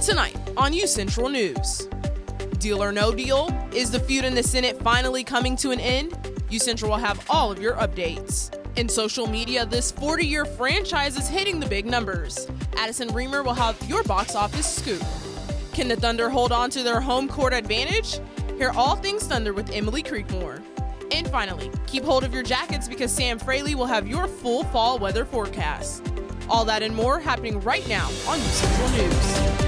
Tonight on UCentral News. Deal or no deal? Is the feud in the Senate finally coming to an end? UCentral will have all of your updates. In social media, this 40-year franchise is hitting the big numbers. Addison Reamer will have your box office scoop. Can the Thunder hold on to their home court advantage? Hear all things Thunder with Emily Creekmore. And finally, keep hold of your jackets because Sam Fraley will have your full fall weather forecast. All that and more happening right now on UCentral News.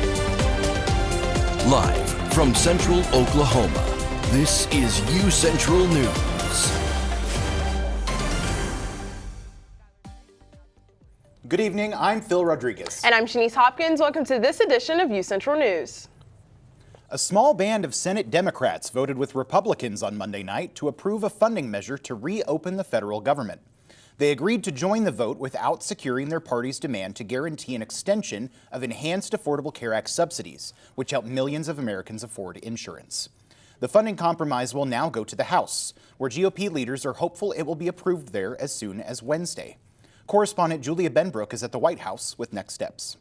Live from Central Oklahoma, this is UCentral News. Good evening, I'm Phil Rodriguez. And I'm Shanice Hopkins. Welcome to this edition of UCentral News. A small band of Senate Democrats voted with Republicans on Monday night to approve a funding measure to reopen the federal government. They agreed to join the vote without securing their party's demand to guarantee an extension of Enhanced Affordable Care Act subsidies, which help millions of Americans afford insurance. The funding compromise will now go to the House, where GOP leaders are hopeful it will be approved there as soon as Wednesday. Correspondent Julia Benbrook is at the White House with next steps.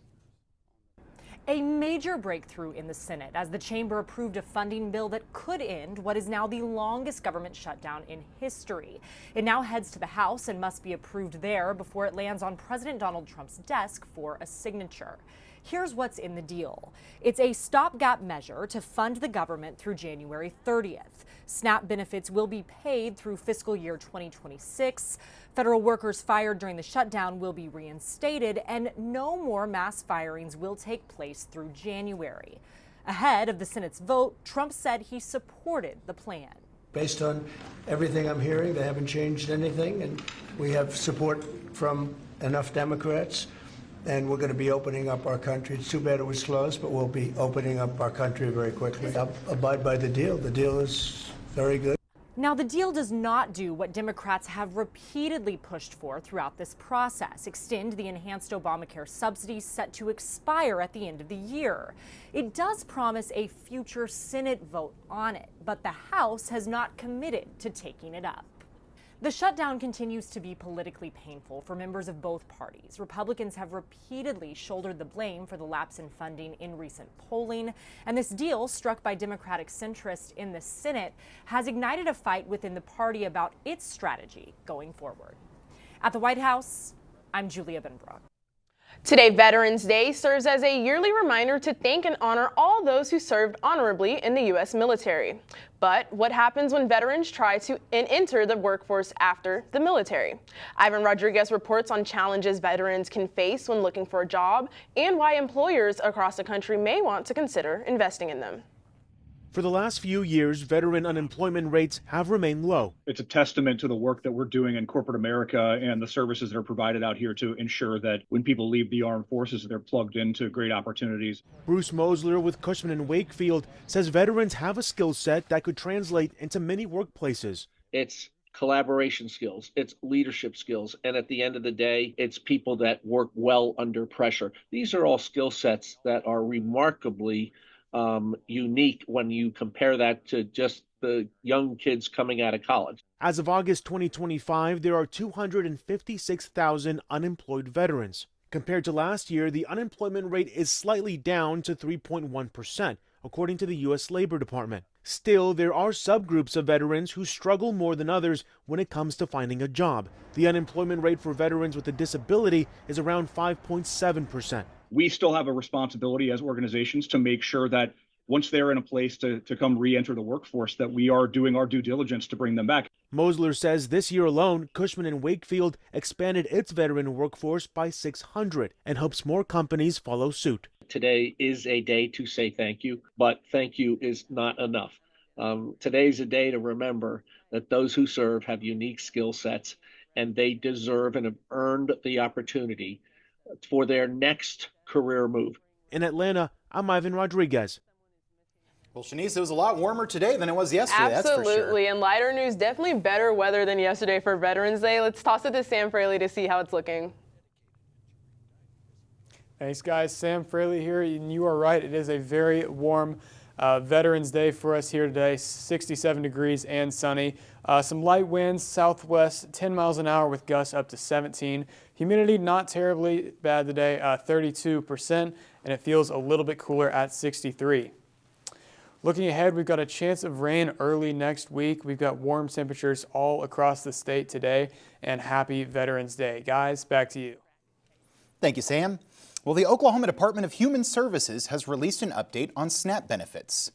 A major breakthrough in the Senate as the chamber approved a funding bill that could end what is now the longest government shutdown in history. It now heads to the House and must be approved there before it lands on President Donald Trump's desk for a signature. Here's what's in the deal. It's a stopgap measure to fund the government through January 30th. SNAP benefits will be paid through fiscal year 2026. Federal workers fired during the shutdown will be reinstated, and no more mass firings will take place through January. Ahead of the Senate's vote, Trump said he supported the plan. Based on everything I'm hearing, they haven't changed anything, and we have support from enough Democrats, and we're going to be opening up our country. It's too bad it was closed, but we'll be opening up our country very quickly. I'll abide by the deal. The deal is very good. Now, the deal does not do what Democrats have repeatedly pushed for throughout this process: extend the enhanced Obamacare subsidies set to expire at the end of the year. It does promise a future Senate vote on it, but the House has not committed to taking it up. The shutdown continues to be politically painful for members of both parties. Republicans have repeatedly shouldered the blame for the lapse in funding in recent polling, and this deal, struck by Democratic centrists in the Senate, has ignited a fight within the party about its strategy going forward. At the White House, I'm Julia Benbrook. Today, Veterans Day serves as a yearly reminder to thank and honor all those who served honorably in the U.S. military. But what happens when veterans try to enter the workforce after the military? Ivan Rodriguez reports on challenges veterans can face when looking for a job and why employers across the country may want to consider investing in them. For the last few years, veteran unemployment rates have remained low. It's a testament to the work that we're doing in corporate America and the services that are provided out here to ensure that when people leave the armed forces, they're plugged into great opportunities. Bruce Mosler with Cushman & Wakefield says veterans have a skill set that could translate into many workplaces. It's collaboration skills, it's leadership skills, and at the end of the day, it's people that work well under pressure. These are all skill sets that are remarkably unique when you compare that to just the young kids coming out of college. As of August 2025, there are 256,000 unemployed veterans. Compared to last year, the unemployment rate is slightly down to 3.1%, according to the U.S. Labor Department. Still, there are subgroups of veterans who struggle more than others when it comes to finding a job. The unemployment rate for veterans with a disability is around 5.7%. We still have a responsibility as organizations to make sure that once they're in a place to come re-enter the workforce, that we are doing our due diligence to bring them back. Mosler says this year alone, Cushman & Wakefield expanded its veteran workforce by 600 and hopes more companies follow suit. Today is a day to say thank you, but thank you is not enough. Today's a day to remember that those who serve have unique skill sets, and they deserve and have earned the opportunity for their next career move. In Atlanta, I'm Ivan Rodriguez. Well, Shanice, it was a lot warmer today than it was yesterday, Absolutely, that's for sure. And lighter news, definitely better weather than yesterday for Veterans Day. Let's toss it to Sam Fraley to see how it's looking. Thanks, guys. Sam Fraley here, and you are right. It is a very warm Veterans Day for us here today, 67 degrees and sunny. Some light winds, southwest 10 miles an hour with gusts up to 17. Humidity not terribly bad today, 32%, and it feels a little bit cooler at 63. Looking ahead, we've got a chance of rain early next week. We've got warm temperatures all across the state today, and happy Veterans Day. Guys, back to you. Thank you, Sam. Well, the Oklahoma Department of Human Services has released an update on SNAP benefits.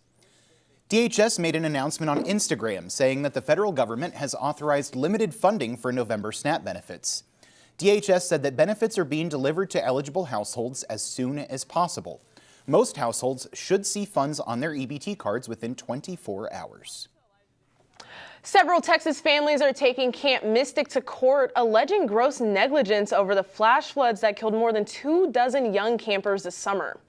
DHS made an announcement on Instagram saying that the federal government has authorized limited funding for November SNAP benefits. DHS said that benefits are being delivered to eligible households as soon as possible. Most households should see funds on their EBT cards within 24 hours. Several Texas families are taking Camp Mystic to court, alleging gross negligence over the flash floods that killed more than 24 young campers this summer.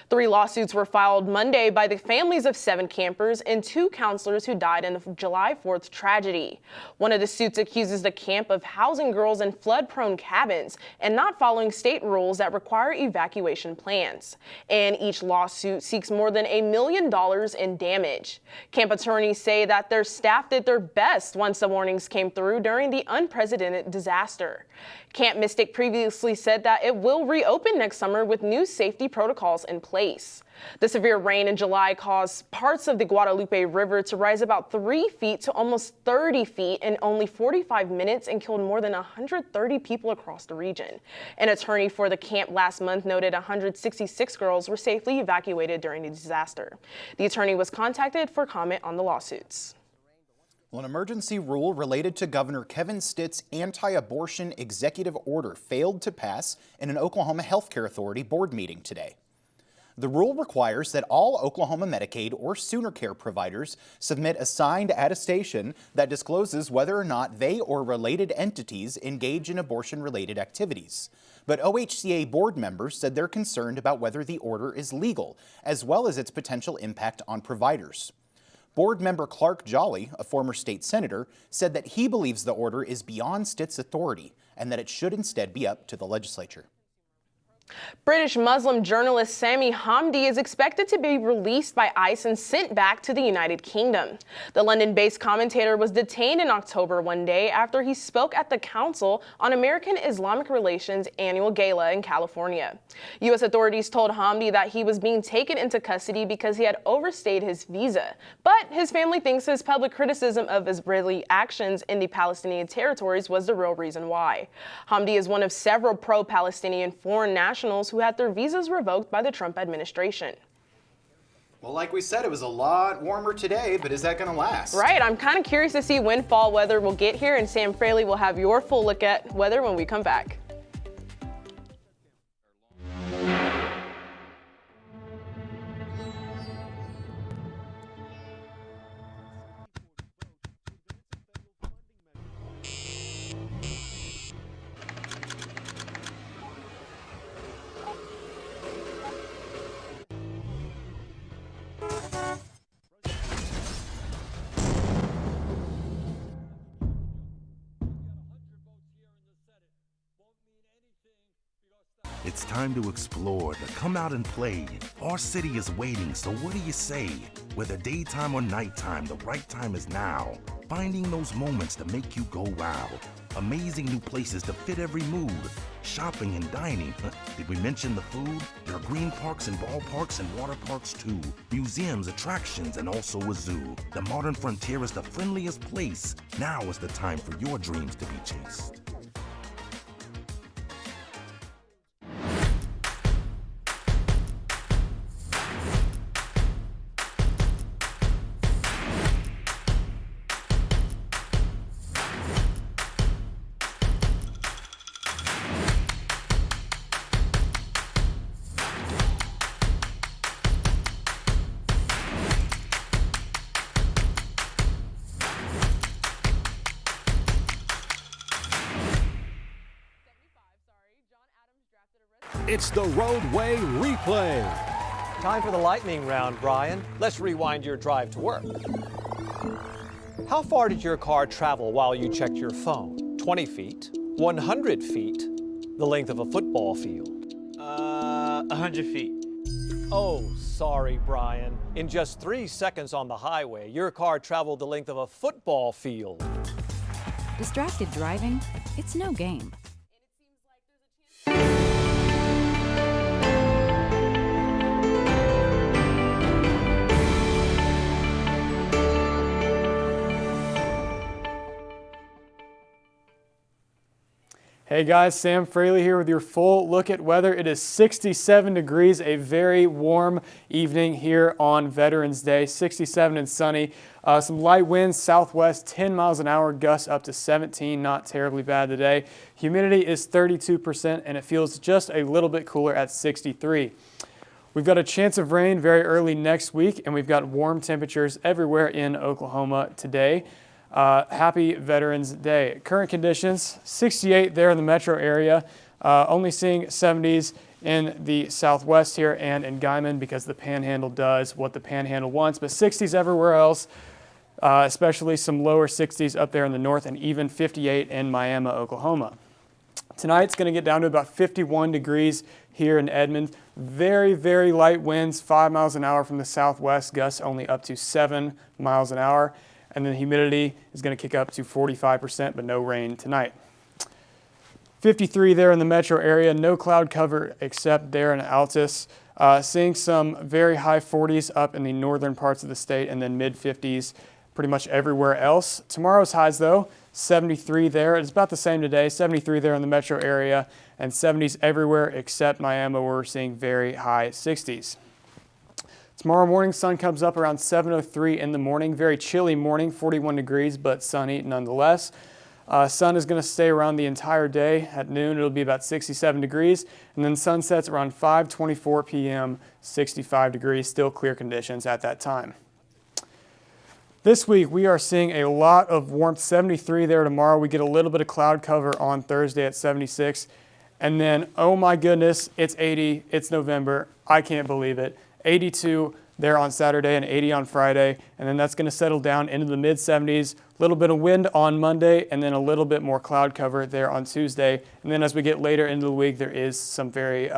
3 lawsuits were filed Monday by the families of 7 campers and 2 counselors who died in the July 4th tragedy. One of the suits accuses the camp of housing girls in flood-prone cabins and not following state rules that require evacuation plans. And each lawsuit seeks more than $1 million in damage. Camp attorneys say that their staff did their best once the warnings came through during the unprecedented disaster. Camp Mystic previously said that it will reopen next summer with new safety protocols in place. The severe rain in July caused parts of the Guadalupe River to rise about 3 feet to almost 30 feet in only 45 minutes and killed more than 130 people across the region. An attorney for the camp last month noted 166 girls were safely evacuated during the disaster. The attorney was contacted for comment on the lawsuits. Well, an emergency rule related to Governor Kevin Stitt's anti-abortion executive order failed to pass in an Oklahoma Healthcare Authority board meeting today. The rule requires that all Oklahoma Medicaid or Sooner Care providers submit a signed attestation that discloses whether or not they or related entities engage in abortion-related activities. But OHCA board members said they're concerned about whether the order is legal, as well as its potential impact on providers. Board member Clark Jolly, a former state senator, said that he believes the order is beyond Stitt's authority and that it should instead be up to the legislature. British Muslim journalist Sami Hamdi is expected to be released by ICE and sent back to the United Kingdom. The London-based commentator was detained in October one day after he spoke at the Council on American Islamic Relations annual gala in California. U.S. authorities told Hamdi that he was being taken into custody because he had overstayed his visa. But his family thinks his public criticism of Israeli actions in the Palestinian territories was the real reason why. Hamdi is one of several pro-Palestinian foreign nationals who had their visas revoked by the Trump administration. Well, like we said, it was a lot warmer today, but is that going to last? Right. I'm kind of curious to see when fall weather will get here, and Sam Fraley will have your full look at weather when we come back. It's time to explore, to come out and play. Our city is waiting, so what do you say? Whether daytime or nighttime, the right time is now. Finding those moments to make you go wow. Amazing new places to fit every mood. Shopping and dining. Did we mention the food? There are green parks and ballparks and water parks too. Museums, attractions, and also a zoo. The modern frontier is the friendliest place. Now is the time for your dreams to be chased. It's the Roadway Replay. Time for the lightning round, Brian. Let's rewind your drive to work. How far did your car travel while you checked your phone? 20 feet, 100 feet, the length of a football field. 100 feet. Oh, sorry, Brian. In just 3 seconds on the highway, your car traveled the length of a football field. Distracted driving? It's no game. Hey guys, Sam Fraley here with your full look at weather. It is 67 degrees, a very warm evening here on Veterans Day, 67 and sunny. Some light winds, southwest, 10 miles an hour, gusts up to 17, not terribly bad today. Humidity is 32% and it feels just a little bit cooler at 63. We've got a chance of rain very early next week, and we've got warm temperatures everywhere in Oklahoma today. Happy Veterans Day. Current conditions, 68 there in the metro area, only seeing 70s in the southwest here and in Guyman because the Panhandle does what the Panhandle wants, but 60s everywhere else, especially some lower 60s up there in the north and even 58 in Miami, Oklahoma. Tonight's going to get down to about 51 degrees here in Edmond. Very, very light winds, 5 miles an hour from the southwest, gusts only up to 7 miles an hour. And then humidity is going to kick up to 45%, but no rain tonight. 53 there in the metro area, no cloud cover except there in Altus. Seeing some very high 40s up in the northern parts of the state and then mid 50s pretty much everywhere else. Tomorrow's highs though, 73 there. It's about the same today, 73 there in the metro area and 70s everywhere except Miami where we're seeing very high 60s. Tomorrow morning, sun comes up around 7:03 in the morning. Very chilly morning, 41 degrees, but sunny nonetheless. Sun is going to stay around the entire day. At noon, it'll be about 67 degrees. And then sunsets around 5:24 p.m., 65 degrees. Still clear conditions at that time. This week, we are seeing a lot of warmth, 73 there tomorrow. We get a little bit of cloud cover on Thursday at 76. And then, oh my goodness, it's 80. It's November. I can't believe it. 82 there on Saturday and 80 on Friday, and then that's going to settle down into the mid-70s. A little bit of wind on Monday, and then a little bit more cloud cover there on Tuesday. And then as we get later into the week, there is some very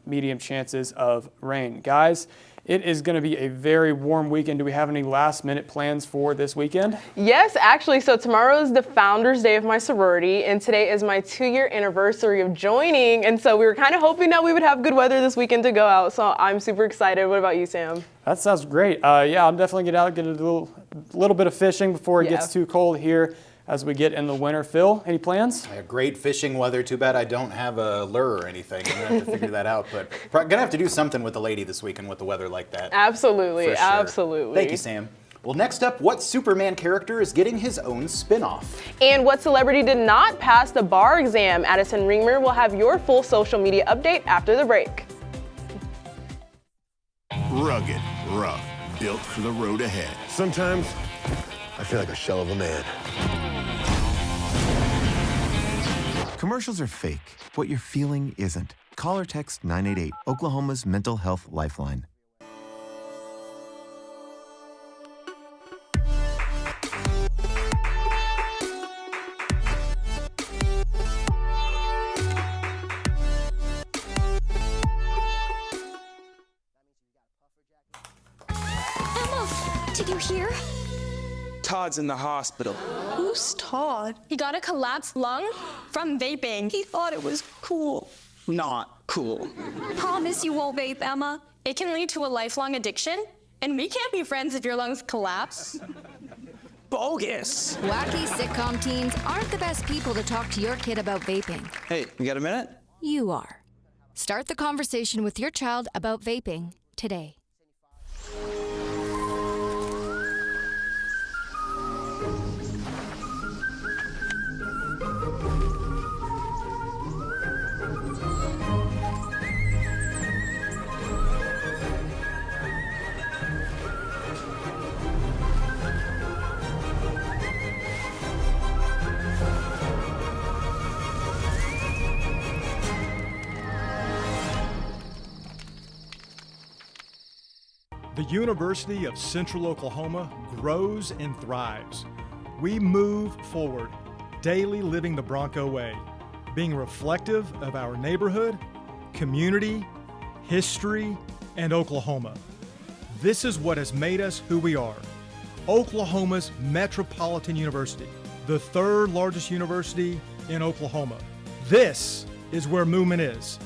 medium chances of rain. Guys, it is going to be a very warm weekend. Do we have any last-minute plans for this weekend? Yes, actually. So tomorrow is the Founders Day of my sorority, and today is my 2-year anniversary of joining. And so we were kind of hoping that we would have good weather this weekend to go out. So I'm super excited. What about you, Sam? That sounds great. Yeah, I'm definitely get out, get a little bit of fishing before it gets too cold here as we get in the winter. Phil, any plans? Great fishing weather. Too bad I don't have a lure or anything. I'm going to have to figure that out. But going to have to do something with the lady this weekend with the weather like that. Absolutely, For sure. absolutely. Thank you, Sam. Well, next up, what Superman character is getting his own spin-off? And what celebrity did not pass the bar exam? Addison Reamer will have your full social media update after the break. Rugged, rough, built for the road ahead. Sometimes I feel like a shell of a man. Commercials are fake. What you're feeling isn't. Call or text 988, Oklahoma's mental health lifeline. Emma, did you hear? Todd's in the hospital. Who's Todd? He got a collapsed lung from vaping. He thought it was cool. Not cool. Promise you won't vape, Emma. It can lead to a lifelong addiction, and we can't be friends if your lungs collapse. Bogus. Wacky sitcom teens aren't the best people to talk to your kid about vaping. Hey, you got a minute? You are. Start the conversation with your child about vaping today. The University of Central Oklahoma grows and thrives. We move forward, daily living the Bronco way, being reflective of our neighborhood, community, history, and Oklahoma. This is what has made us who we are. Oklahoma's Metropolitan University, the third largest university in Oklahoma. This is where movement is.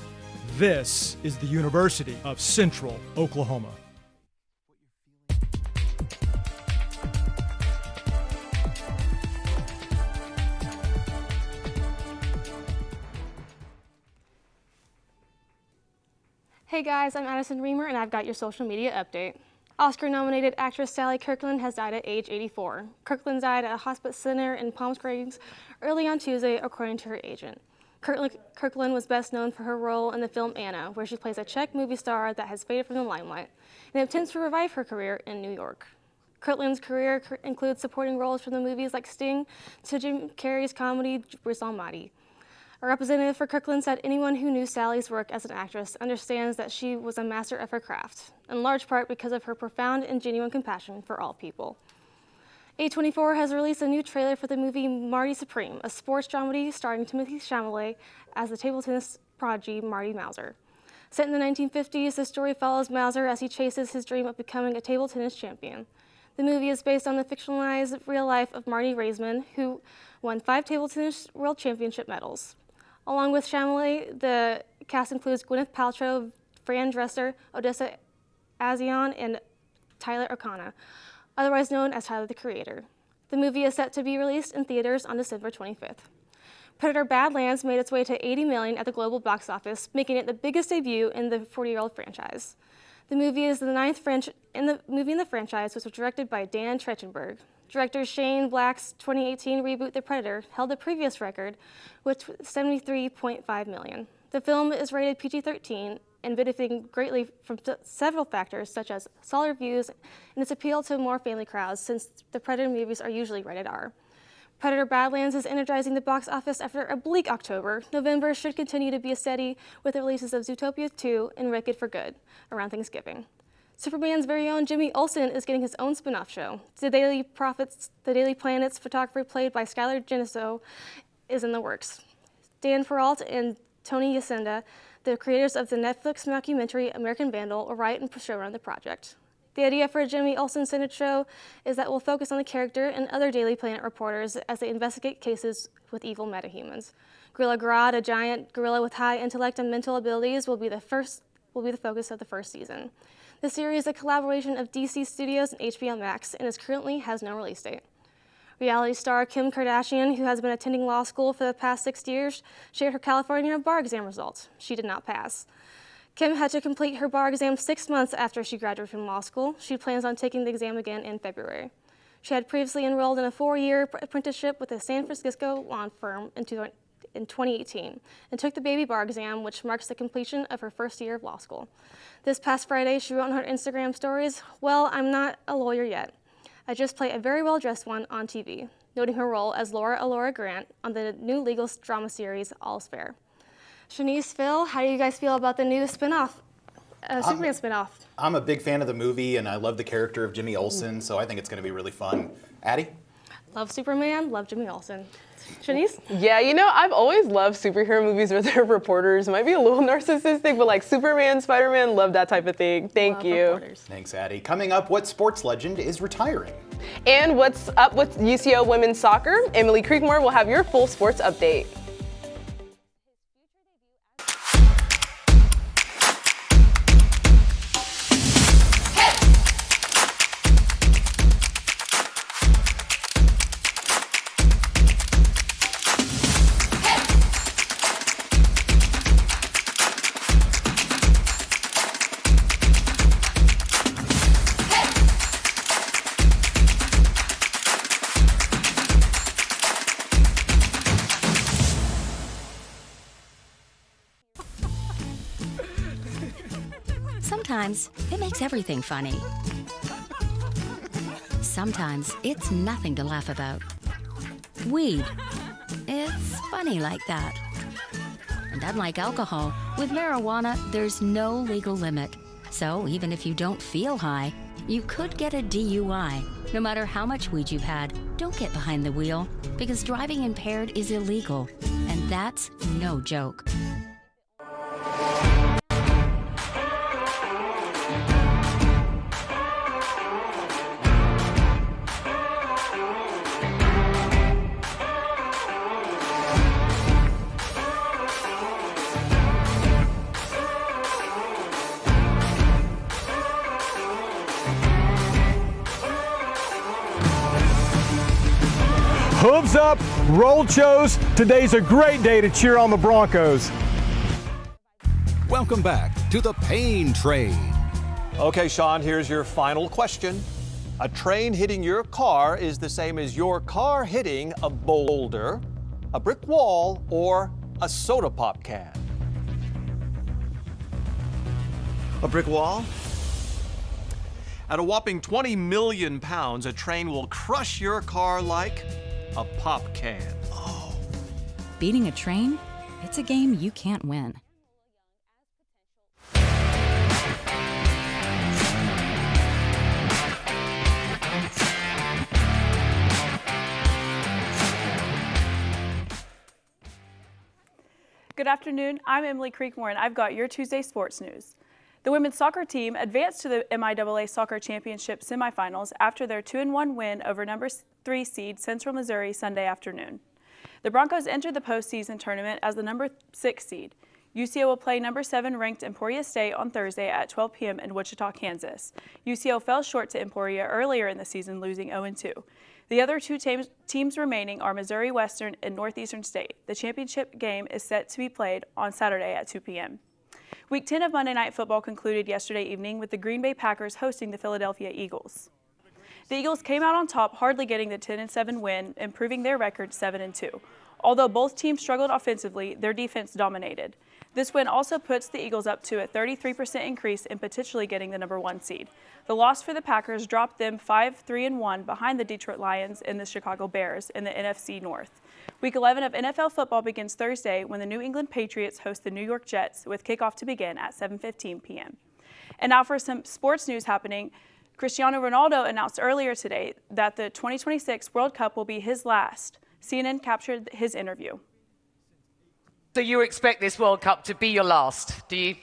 This is the University of Central Oklahoma. Hey guys, I'm Addison Reamer and I've got your social media update. Oscar-nominated actress Sally Kirkland has died at age 84. Kirkland died at a hospice center in Palm Springs early on Tuesday, according to her agent. Kirkland was best known for her role in the film Anna, where she plays a Czech movie star that has faded from the limelight and attempts to revive her career in New York. Kirkland's career includes supporting roles from the movies like Sting to Jim Carrey's comedy Bruce Almighty. A representative for Kirkland said anyone who knew Sally's work as an actress understands that she was a master of her craft, in large part because of her profound and genuine compassion for all people. A24 has released a new trailer for the movie Marty Supreme, a sports dramedy starring Timothée Chalamet as the table tennis prodigy Marty Mauser. Set in the 1950s, the story follows Mauser as he chases his dream of becoming a table tennis champion. The movie is based on the fictionalized real life of Marty Raisman, who won 5 table tennis world championship medals. Along with Chalamet, the cast includes Gwyneth Paltrow, Fran Dresser, Odessa A'zion, and Tyler O'Connor, otherwise known as Tyler the Creator. The movie is set to be released in theaters on December 25th. Predator Badlands made its way to $80 million at the global box office, making it the biggest debut in the 40-year-old franchise. The movie is the 9th movie in the franchise, which was directed by Dan Trachtenberg. Director Shane Black's 2018 reboot The Predator held the previous record with $73.5 million. The film is rated PG-13 and benefiting greatly from several factors such as solid reviews and its appeal to more family crowds since the Predator movies are usually rated R. Predator Badlands is energizing the box office after a bleak October. November should continue to be steady with the releases of Zootopia 2 and Wicked for Good around Thanksgiving. Superman's very own Jimmy Olsen is getting his own spin-off show. The Daily Planet's photographer, played by Skylar Geneso, is in the works. Dan Peralt and Tony Yacenda, the creators of the Netflix documentary American Vandal, will write and showrun the project. The idea for a Jimmy Olsen-centered show is that we'll focus on the character and other Daily Planet reporters as they investigate cases with evil metahumans. Gorilla Grodd, a giant gorilla with high intellect and mental abilities, will be the focus of the first season. The series is a collaboration of DC Studios and HBO Max and currently has no release date. Reality star Kim Kardashian, who has been attending law school for the past 6 years, shared her California bar exam results. She did not pass. Kim had to complete her bar exam 6 months after she graduated from law school. She plans on taking the exam again in February. She had previously enrolled in a 4-year apprenticeship with a San Francisco law firm in 2018 and took the baby bar exam, which marks the completion of her first year of law school. This past Friday, she wrote on her Instagram stories, "Well, I'm not a lawyer yet. I just play a very well-dressed one on TV," noting her role as Laura Alora Grant on the new legal drama series All's Fair. Shanice, Phil, how do you guys feel about the new Superman spinoff? I'm a big fan of the movie, and I love the character of Jimmy Olsen, so I think it's going to be really fun. Addie? Love Superman, love Jimmy Olsen. Shanice? Yeah, I've always loved superhero movies where they're reporters. Might be a little narcissistic, but like Superman, Spider-Man, love that type of thing. Thank you. Reporters. Thanks, Addie. Coming up, what sports legend is retiring? And what's up with UCO women's soccer? Emily Creekmore will have your full sports update. Sometimes it makes everything funny. Sometimes it's nothing to laugh about. Weed. It's funny like that. And unlike alcohol, with marijuana, there's no legal limit. So even if you don't feel high, you could get a DUI. No matter how much weed you've had, don't get behind the wheel, because driving impaired is illegal. And that's no joke. Hooves up, roll Chos. Today's a great day to cheer on the Broncos. Welcome back to the Pain Train. Okay, Sean, here's your final question. A train hitting your car is the same as your car hitting a boulder, a brick wall, or a soda pop can. A brick wall? At a whopping 20 million pounds, a train will crush your car like a pop can. Beating a train? It's a game you can't win. Good afternoon, I'm Emily Creekmore and I've got your Tuesday sports news. The women's soccer team advanced to the MIAA Soccer Championship semifinals after their 2-1 win over number 3 seed Central Missouri Sunday afternoon. The Broncos entered the postseason tournament as the number 6 seed. UCO will play number 7 ranked Emporia State on Thursday at 12 p.m. in Wichita, Kansas. UCO fell short to Emporia earlier in the season, losing 0-2. The other two teams remaining are Missouri Western and Northeastern State. The championship game is set to be played on Saturday at 2 p.m. Week 10 of Monday Night Football concluded yesterday evening with the Green Bay Packers hosting the Philadelphia Eagles. The Eagles came out on top, hardly getting the 10-7 win, improving their record 7-2. Although both teams struggled offensively, their defense dominated. This win also puts the Eagles up to a 33% increase in potentially getting the number 1 seed. The loss for the Packers dropped them 5-3-1 behind the Detroit Lions and the Chicago Bears in the NFC North. Week 11 of NFL football begins Thursday when the New England Patriots host the New York Jets, with kickoff to begin at 7:15 p.m. And now for some sports news happening. Cristiano Ronaldo announced earlier today that the 2026 World Cup will be his last. CNN captured his interview. So you expect this World Cup to be your last, do you?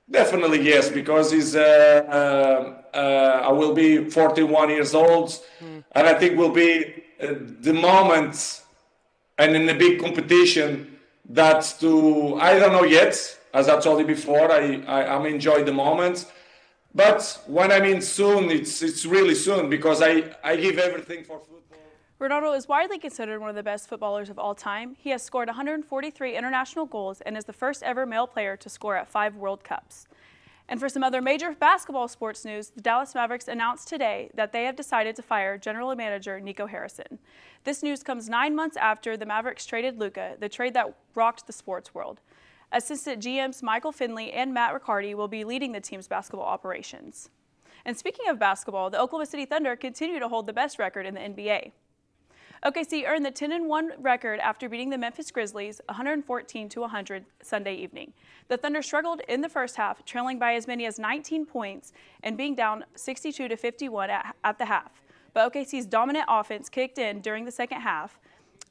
Definitely yes, because I will be 41 years old, and I think will be the moment, and in a big competition, that's I don't know yet, as I told you before, I'm enjoying the moment, but when I mean soon, it's really soon, because I give everything for football. Ronaldo is widely considered one of the best footballers of all time. He has scored 143 international goals and is the first ever male player to score at 5 World Cups. And for some other major basketball sports news, the Dallas Mavericks announced today that they have decided to fire general manager Nico Harrison. This news comes 9 months after the Mavericks traded Luka, the trade that rocked the sports world. Assistant GMs Michael Finley and Matt Riccardi will be leading the team's basketball operations. And speaking of basketball, the Oklahoma City Thunder continue to hold the best record in the NBA. OKC earned the 10-1 record after beating the Memphis Grizzlies 114-100 Sunday evening. The Thunder struggled in the first half, trailing by as many as 19 points and being down 62-51 at the half. But OKC's dominant offense kicked in during the second half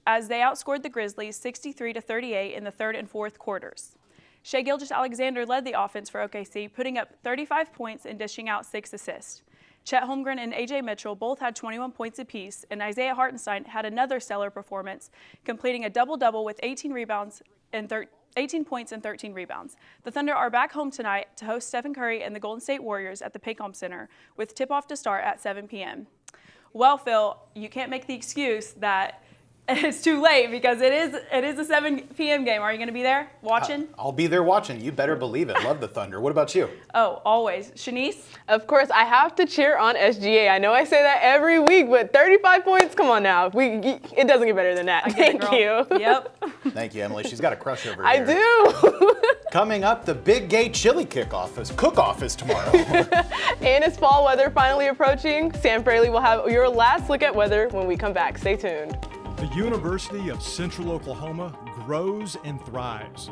as they outscored the Grizzlies 63-38 in the third and fourth quarters. Shai Gilgeous-Alexander led the offense for OKC, putting up 35 points and dishing out 6 assists. Chet Holmgren and A.J. Mitchell both had 21 points apiece, and Isaiah Hartenstein had another stellar performance, completing a double-double with 18 points and 13 rebounds. The Thunder are back home tonight to host Stephen Curry and the Golden State Warriors at the Paycom Center, with tip-off to start at 7 p.m. Well, Phil, you can't make the excuse that it's too late because it is a 7 p.m. game. Are you going to be there watching? I'll be there watching. You better believe it. Love the Thunder. What about you? Oh, always. Shanice? Of course, I have to cheer on SGA. I know I say that every week, but 35 points, come on now. It doesn't get better than that. Thank you. Yep. Thank you, Emily. She's got a crush over I here. do. Coming up, the Big Gay Chili cook-off is tomorrow. And it's fall weather finally approaching. Sam Fraley will have your last look at weather when we come back. Stay tuned. The University of Central Oklahoma grows and thrives.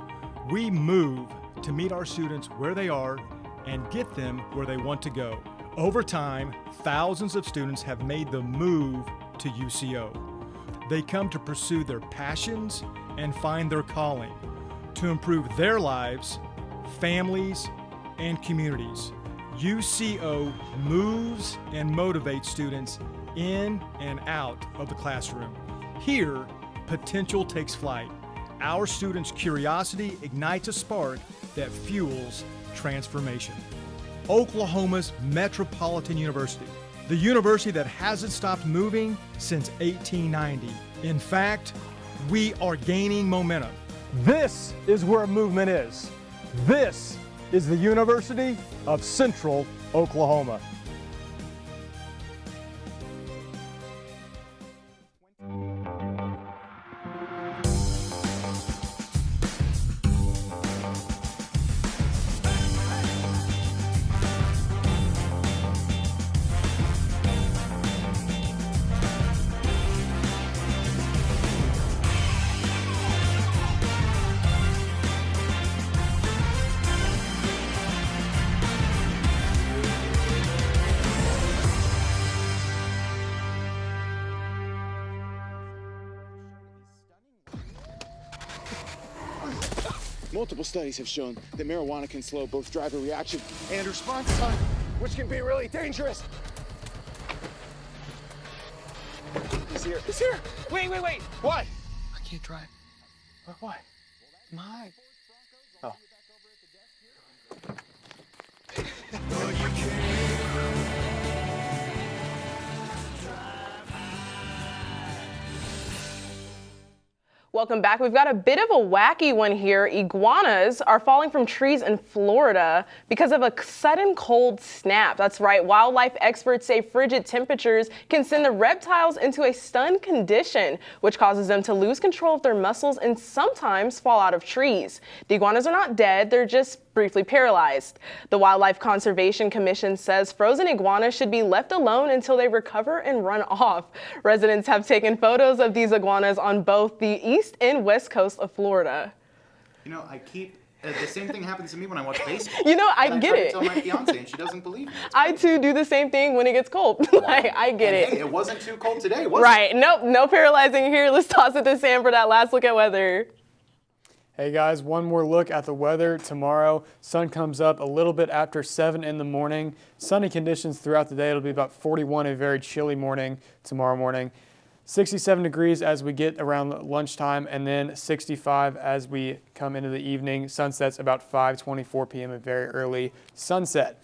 We move to meet our students where they are and get them where they want to go. Over time, thousands of students have made the move to UCO. They come to pursue their passions and find their calling, to improve their lives, families, and communities. UCO moves and motivates students in and out of the classroom. Here, potential takes flight. Our students' curiosity ignites a spark that fuels transformation. Oklahoma's Metropolitan University, the university that hasn't stopped moving since 1890. In fact, we are gaining momentum. This is where movement is. This is the University of Central Oklahoma. Multiple studies have shown that marijuana can slow both driver reaction and response time, which can be really dangerous. He's here. He's here. Wait. What? I can't drive. Why? My. Oh. Welcome back. We've got a bit of a wacky one here. Iguanas are falling from trees in Florida because of a sudden cold snap. That's right. Wildlife experts say frigid temperatures can send the reptiles into a stunned condition, which causes them to lose control of their muscles and sometimes fall out of trees. The iguanas are not dead. They're just briefly paralyzed. The Wildlife Conservation Commission says frozen iguanas should be left alone until they recover and run off. Residents have taken photos of these iguanas on both the east and west coast of Florida. You know, I keep the same thing happens to me when I watch baseball. You know, I get it. I tell my fiance and she doesn't believe me. I too do the same thing when it gets cold. Like, I get it. Hey, it wasn't too cold today, was it? Right. Nope. No paralyzing here. Let's toss it to Sam for that last look at weather. Hey guys, one more look at the weather tomorrow. Sun comes up a little bit after 7 in the morning. Sunny conditions throughout the day. It'll be about 41, a very chilly morning tomorrow morning. 67 degrees as we get around lunchtime, and then 65 as we come into the evening. Sunset's about 5:24 p.m., a very early sunset.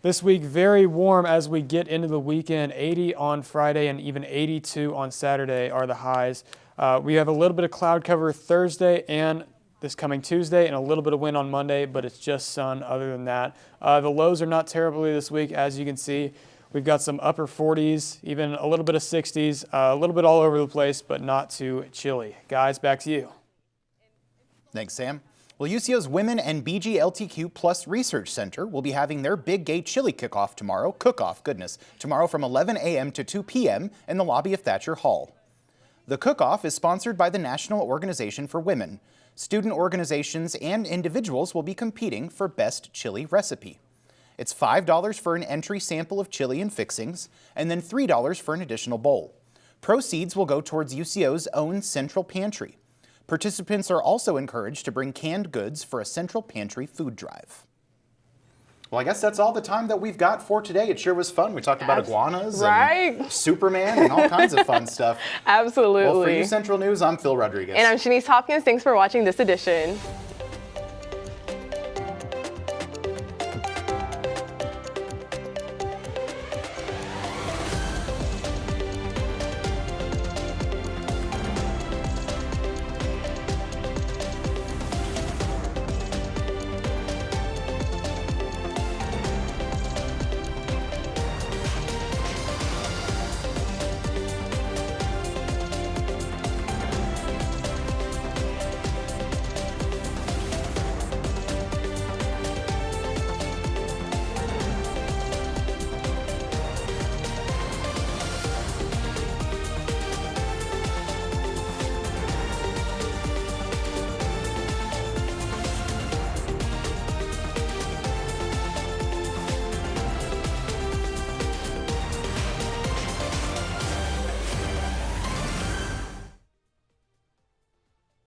This week, very warm as we get into the weekend. 80 on Friday and even 82 on Saturday are the highs. We have a little bit of cloud cover Thursday and this coming Tuesday, and a little bit of wind on Monday, but it's just sun other than that. The lows are not terribly this week, as you can see. We've got some upper 40s, even a little bit of 60s, a little bit all over the place, but not too chilly. Guys, back to you. Thanks, Sam. Well, UCO's Women and BGLTQ Plus Research Center will be having their Big Gay Chili Cook-Off tomorrow from 11 a.m. to 2 p.m. in the lobby of Thatcher Hall. The cook-off is sponsored by the National Organization for Women. Student organizations and individuals will be competing for best chili recipe. It's $5 for an entry sample of chili and fixings, and then $3 for an additional bowl. Proceeds will go towards UCO's own central pantry. Participants are also encouraged to bring canned goods for a central pantry food drive. Well, I guess that's all the time that we've got for today. It sure was fun. We talked about iguanas and Superman and all kinds of fun stuff. Absolutely. Well, for UCentral News, I'm Phil Rodriguez. And I'm Shanice Hopkins. Thanks for watching this edition.